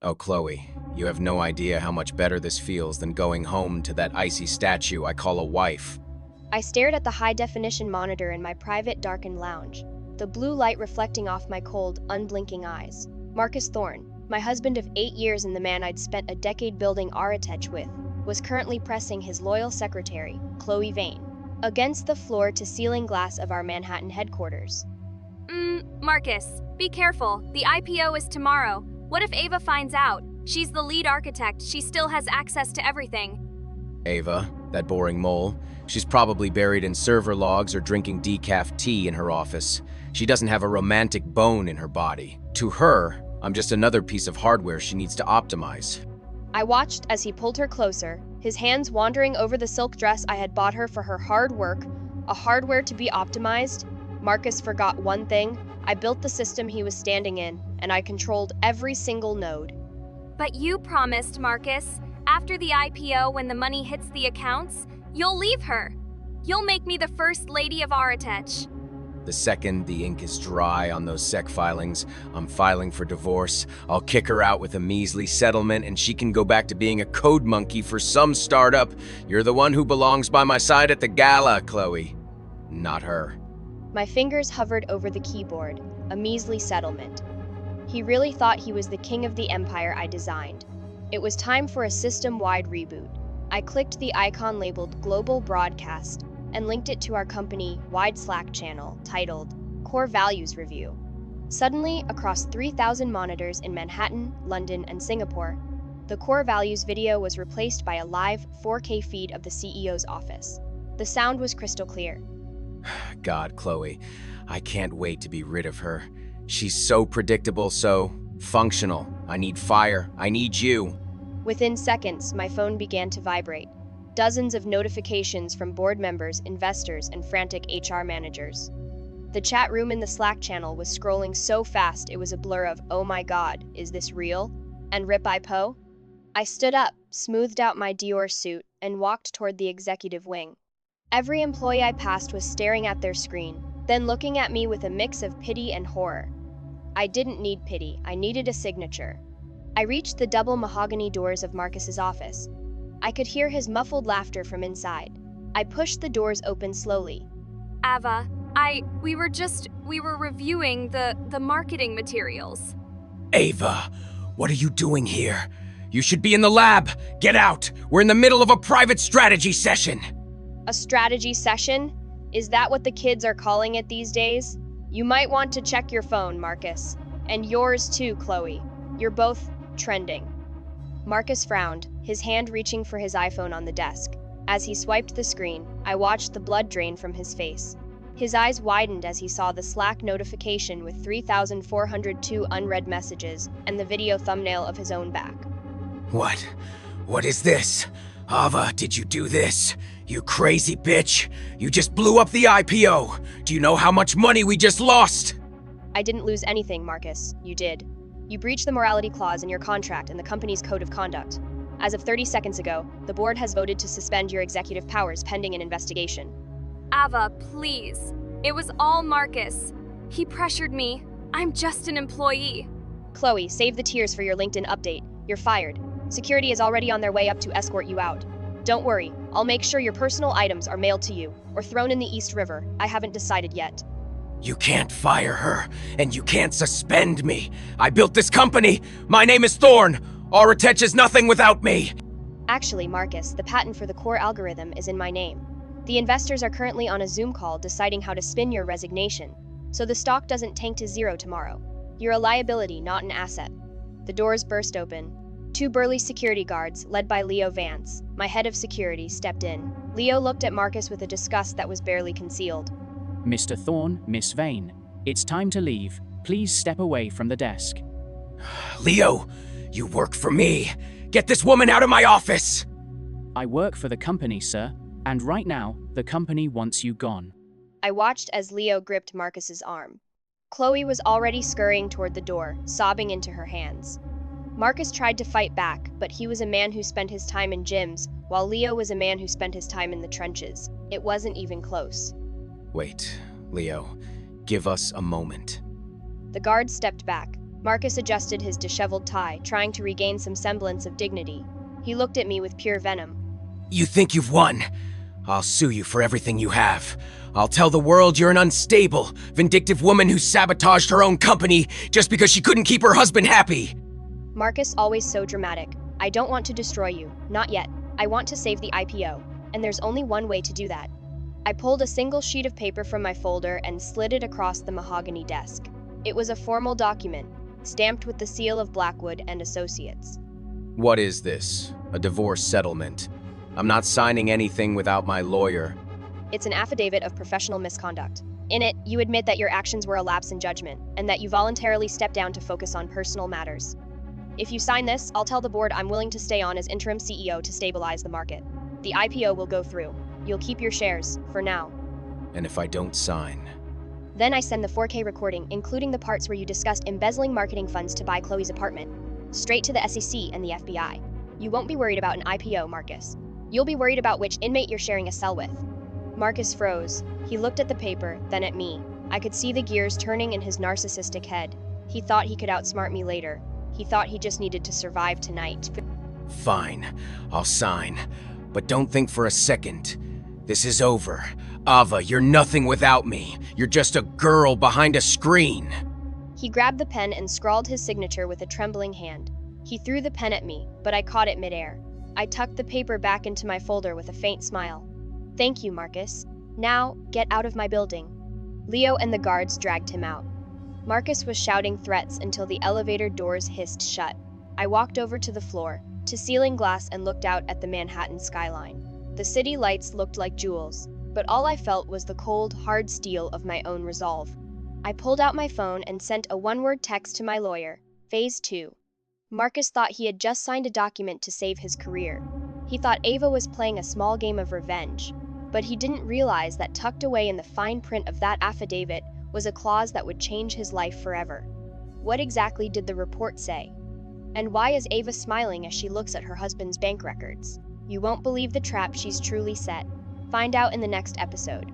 Oh, Chloe, you have no idea how much better this feels than going home to that icy statue I call a wife. I stared at the high-definition monitor in my private darkened lounge, the blue light reflecting off my cold, unblinking eyes. Marcus Thorne, my husband of 8 years and the man I'd spent a decade building AuraTech with, was currently pressing his loyal secretary, Chloe Vane, against the floor-to-ceiling glass of our Manhattan headquarters. Marcus, be careful. The IPO is tomorrow. What if Ava finds out? She's the lead architect. She still has access to everything. Ava, that boring mole, she's probably buried in server logs or drinking decaf tea in her office. She doesn't have a romantic bone in her body. To her, I'm just another piece of hardware she needs to optimize. I watched as he pulled her closer, his hands wandering over the silk dress I had bought her for her hard work, a hardware to be optimized. Marcus forgot one thing. I built the system he was standing in, and I controlled every single node. But you promised, Marcus, after the IPO, when the money hits the accounts, you'll leave her. You'll make me the first lady of AuraTech. The second the ink is dry on those SEC filings, I'm filing for divorce. I'll kick her out with a measly settlement and she can go back to being a code monkey for some startup. You're the one who belongs by my side at the gala, Chloe. Not her. My fingers hovered over the keyboard, a measly settlement. He really thought he was the king of the empire I designed. It was time for a system-wide reboot. I clicked the icon labeled Global Broadcast and linked it to our company-wide Slack channel titled Core Values Review. Suddenly, across 3,000 monitors in Manhattan, London, and Singapore, the Core Values video was replaced by a live 4K feed of the CEO's office. The sound was crystal clear. God, Chloe, I can't wait to be rid of her. She's so predictable, so functional. I need fire. I need you. Within seconds, my phone began to vibrate. Dozens of notifications from board members, investors, and frantic HR managers. The chat room in the Slack channel was scrolling so fast it was a blur of, "Oh my God, is this real?" and "Rip I Po?" I stood up, smoothed out my Dior suit, and walked toward the executive wing. Every employee I passed was staring at their screen, then looking at me with a mix of pity and horror. I didn't need pity, I needed a signature. I reached the double mahogany doors of Marcus's office. I could hear his muffled laughter from inside. I pushed the doors open slowly. Ava, we were reviewing the marketing materials. Ava, what are you doing here? You should be in the lab. Get out. We're in the middle of a private strategy session. A strategy session? Is that what the kids are calling it these days? You might want to check your phone, Marcus. And yours too, Chloe. You're both trending. Marcus frowned, his hand reaching for his iPhone on the desk. As he swiped the screen, I watched the blood drain from his face. His eyes widened as he saw the Slack notification with 3,402 unread messages and the video thumbnail of his own back. What? What is this? Ava, did you do this? You crazy bitch! You just blew up the IPO! Do you know how much money we just lost? I didn't lose anything, Marcus. You did. You breached the morality clause in your contract and the company's code of conduct. As of 30 seconds ago, the board has voted to suspend your executive powers pending an investigation. Ava, please. It was all Marcus. He pressured me. I'm just an employee. Chloe, save the tears for your LinkedIn update. You're fired. Security is already on their way up to escort you out. Don't worry, I'll make sure your personal items are mailed to you, or thrown in the East River. I haven't decided yet. You can't fire her, and you can't suspend me. I built this company. My name is Thorne. AuraTech is nothing without me. Actually, Marcus, the patent for the core algorithm is in my name. The investors are currently on a Zoom call deciding how to spin your resignation, so the stock doesn't tank to zero tomorrow. You're a liability, not an asset. The doors burst open. 2 burly security guards, led by Leo Vance, my head of security, stepped in. Leo looked at Marcus with a disgust that was barely concealed. Mr. Thorne, Miss Vane, it's time to leave. Please step away from the desk. Leo, you work for me. Get this woman out of my office! I work for the company, sir, and right now, the company wants you gone. I watched as Leo gripped Marcus's arm. Chloe was already scurrying toward the door, sobbing into her hands. Marcus tried to fight back, but he was a man who spent his time in gyms, while Leo was a man who spent his time in the trenches. It wasn't even close. Wait, Leo, give us a moment. The guard stepped back. Marcus adjusted his disheveled tie, trying to regain some semblance of dignity. He looked at me with pure venom. You think you've won? I'll sue you for everything you have. I'll tell the world you're an unstable, vindictive woman who sabotaged her own company just because she couldn't keep her husband happy. Marcus, always so dramatic. I don't want to destroy you. Not yet. I want to save the IPO, and there's only one way to do that. I pulled a single sheet of paper from my folder and slid it across the mahogany desk. It was a formal document, stamped with the seal of Blackwood and Associates. What is this? A divorce settlement? I'm not signing anything without my lawyer. It's an affidavit of professional misconduct. In it, you admit that your actions were a lapse in judgment, and that you voluntarily stepped down to focus on personal matters. If you sign this, I'll tell the board I'm willing to stay on as interim CEO to stabilize the market. The IPO will go through. You'll keep your shares, for now. And if I don't sign? Then I send the 4K recording, including the parts where you discussed embezzling marketing funds to buy Chloe's apartment, straight to the SEC and the FBI. You won't be worried about an IPO, Marcus. You'll be worried about which inmate you're sharing a cell with. Marcus froze. He looked at the paper, then at me. I could see the gears turning in his narcissistic head. He thought he could outsmart me later. He thought he just needed to survive tonight. Fine, I'll sign. But don't think for a second. This is over. Ava, you're nothing without me. You're just a girl behind a screen. He grabbed the pen and scrawled his signature with a trembling hand. He threw the pen at me, but I caught it midair. I tucked the paper back into my folder with a faint smile. Thank you, Marcus. Now, get out of my building. Leo and the guards dragged him out. Marcus was shouting threats until the elevator doors hissed shut. I walked over to the floor, to ceiling glass, and looked out at the Manhattan skyline. The city lights looked like jewels, but all I felt was the cold, hard steel of my own resolve. I pulled out my phone and sent a one-word text to my lawyer, Phase 2. Marcus thought he had just signed a document to save his career. He thought Ava was playing a small game of revenge, but he didn't realize that tucked away in the fine print of that affidavit was a clause that would change his life forever. What exactly did the report say? And why is Ava smiling as she looks at her husband's bank records? You won't believe the trap she's truly set. Find out in the next episode.